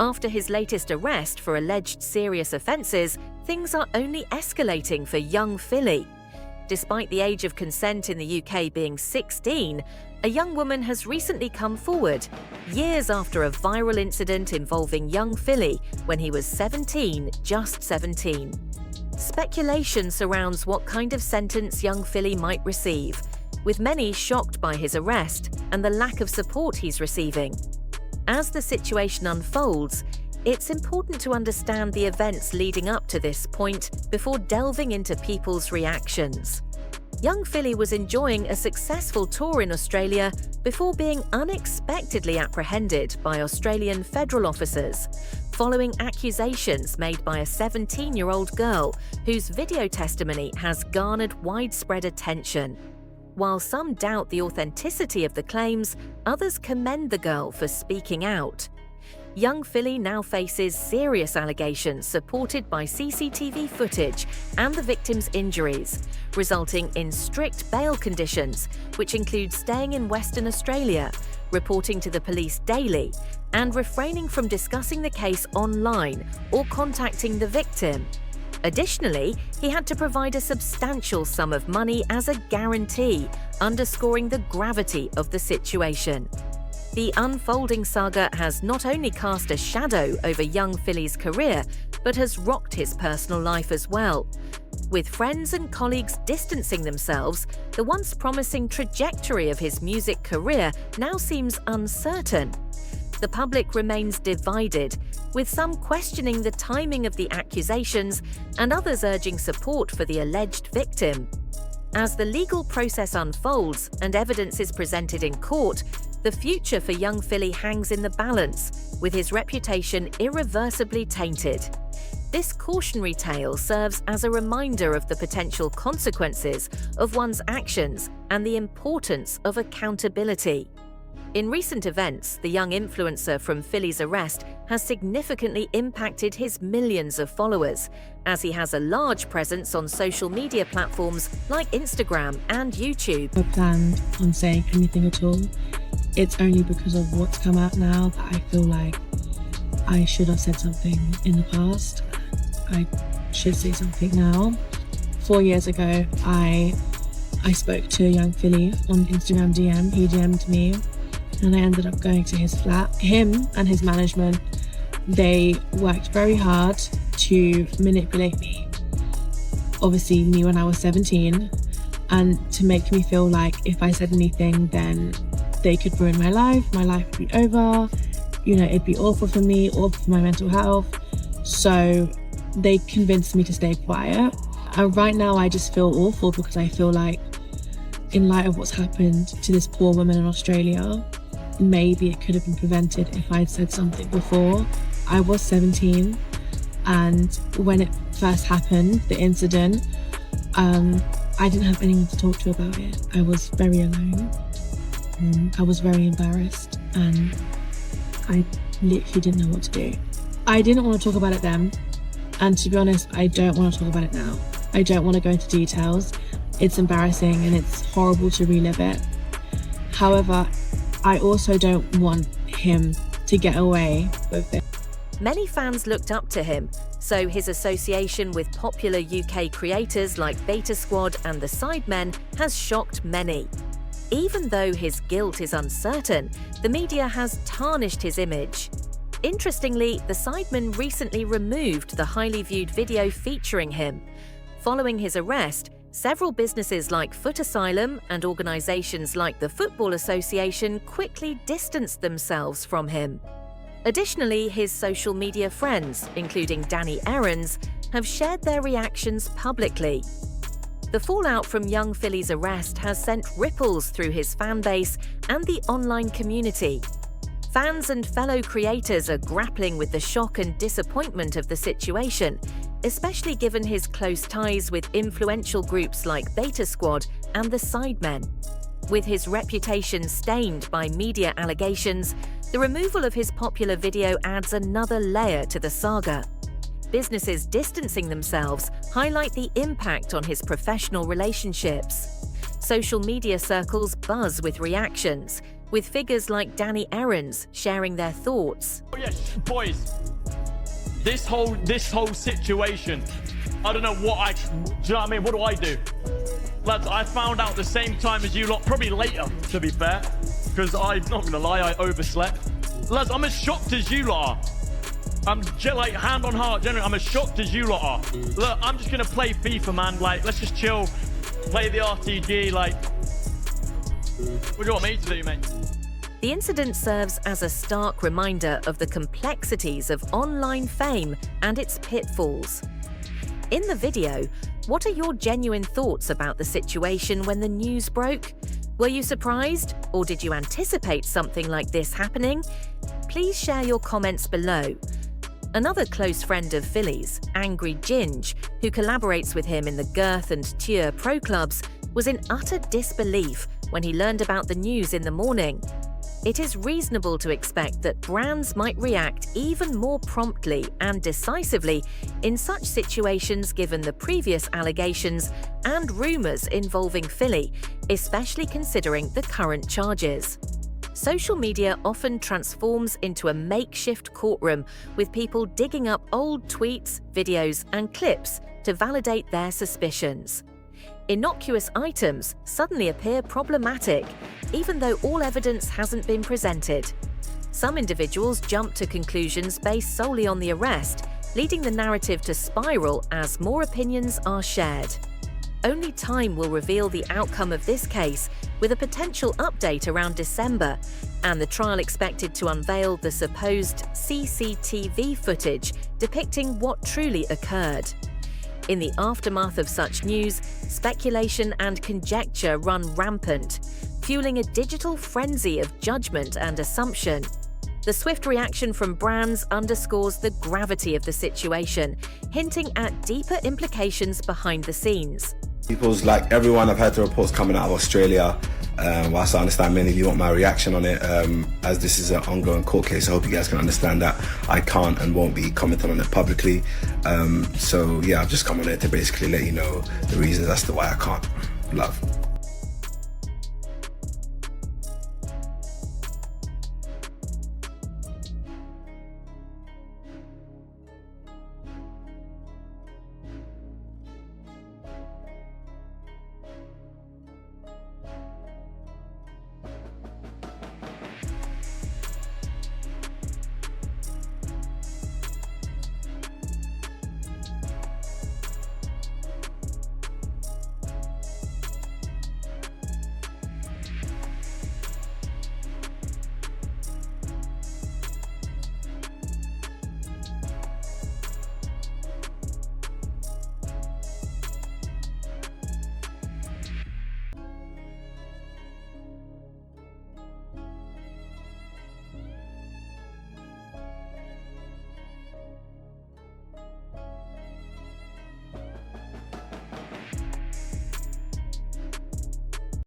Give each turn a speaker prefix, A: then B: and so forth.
A: After his latest arrest for alleged serious offences, things are only escalating for young Philly. Despite the age of consent in the UK being 16, a young woman has recently come forward, years after a viral incident involving young Philly when he was 17, just 17. Speculation surrounds what kind of sentence young Philly might receive, with many shocked by his arrest and the lack of support he's receiving. As the situation unfolds, it's important to understand the events leading up to this point before delving into people's reactions. Young Philly was enjoying a successful tour in Australia before being unexpectedly apprehended by Australian federal officers, following accusations made by a 17-year-old girl whose video testimony has garnered widespread attention. While some doubt the authenticity of the claims, others commend the girl for speaking out. Young Philly now faces serious allegations supported by CCTV footage and the victim's injuries, resulting in strict bail conditions, which include staying in Western Australia, reporting to the police daily, and refraining from discussing the case online or contacting the victim. Additionally, he had to provide a substantial sum of money as a guarantee, underscoring the gravity of the situation. The unfolding saga has not only cast a shadow over young Philly's career, but has rocked his personal life as well. With friends and colleagues distancing themselves, the once promising trajectory of his music career now seems uncertain. The public remains divided, with some questioning the timing of the accusations and others urging support for the alleged victim. As the legal process unfolds and evidence is presented in court, the future for young Philly hangs in the balance, with his reputation irreversibly tainted. This cautionary tale serves as a reminder of the potential consequences of one's actions and the importance of accountability. In recent events, the young influencer from Philly's arrest has significantly impacted his millions of followers, as he has a large presence on social media platforms like Instagram and YouTube.
B: I planned on saying anything at all. It's only because of what's come out now that I feel like I should have said something in the past. I should say something now. 4 years ago, I spoke to young Philly on Instagram DM. He DM'd me, and I ended up going to his flat. Him and his management, they worked very hard to manipulate me. Obviously, me when I was 17, and to make me feel like if I said anything, then they could ruin my life would be over, it'd be awful for me, awful for my mental health. So they convinced me to stay quiet. And right now I just feel awful because I feel like, in light of what's happened to this poor woman in Australia, maybe it could have been prevented if I'd said something before. I was 17, and when it first happened, the incident, I didn't have anyone to talk to about it. I was very alone. I was very embarrassed, and I literally didn't know what to do. I didn't want to talk about it then, and to be honest, I don't want to talk about it now. I don't want to go into details. It's embarrassing and it's horrible to relive it. However, I also don't want him to get away with it.
A: Many fans looked up to him, so his association with popular UK creators like Beta Squad and the Sidemen has shocked many. Even though his guilt is uncertain, the media has tarnished his image. Interestingly, the Sidemen recently removed the highly viewed video featuring him. Following his arrest, several businesses like Foot Asylum and organisations like the Football Association quickly distanced themselves from him. Additionally, his social media friends, including Danny Aarons, have shared their reactions publicly. The fallout from young Philly's arrest has sent ripples through his fan base and the online community. Fans and fellow creators are grappling with the shock and disappointment of the situation, especially given his close ties with influential groups like Beta Squad and the Sidemen. With his reputation stained by media allegations, the removal of his popular video adds another layer to the saga. Businesses distancing themselves highlight the impact on his professional relationships. Social media circles buzz with reactions, with figures like Danny Aarons sharing their thoughts.
C: Oh yes, boys, this whole situation, I don't know what do you know what I mean? What do I do? Lads, I found out the same time as you lot, probably later, to be fair, because I'm not gonna lie, I overslept. Lads, I'm as shocked as you lot are. I'm like, hand on heart, generally, I'm as shocked as you lot are. Look, I'm just gonna play FIFA, man. Like, let's just chill, play the RTG, like, what do you want me to do, mate?
A: The incident serves as a stark reminder of the complexities of online fame and its pitfalls. In the video, what are your genuine thoughts about the situation when the news broke? Were you surprised, or did you anticipate something like this happening? Please share your comments below. Another close friend of Philly's, Angry Ginge, who collaborates with him in the Girth and Tuer pro clubs, was in utter disbelief when he learned about the news in the morning. It is reasonable to expect that brands might react even more promptly and decisively in such situations given the previous allegations and rumours involving Philly, especially considering the current charges. Social media often transforms into a makeshift courtroom with people digging up old tweets, videos, and clips to validate their suspicions. Innocuous items suddenly appear problematic, even though all evidence hasn't been presented. Some individuals jump to conclusions based solely on the arrest, leading the narrative to spiral as more opinions are shared. Only time will reveal the outcome of this case, with a potential update around December, and the trial expected to unveil the supposed CCTV footage depicting what truly occurred. In the aftermath of such news, speculation and conjecture run rampant, fueling a digital frenzy of judgment and assumption. The swift reaction from brands underscores the gravity of the situation, hinting at deeper implications behind the scenes.
D: People's like everyone, I've heard the reports coming out of Australia. Whilst I understand many of you want my reaction on it, as this is an ongoing court case, I hope you guys can understand that I can't and won't be commenting on it publicly. So yeah, I've just come on it to basically let you know the reasons as to why I can't. Love.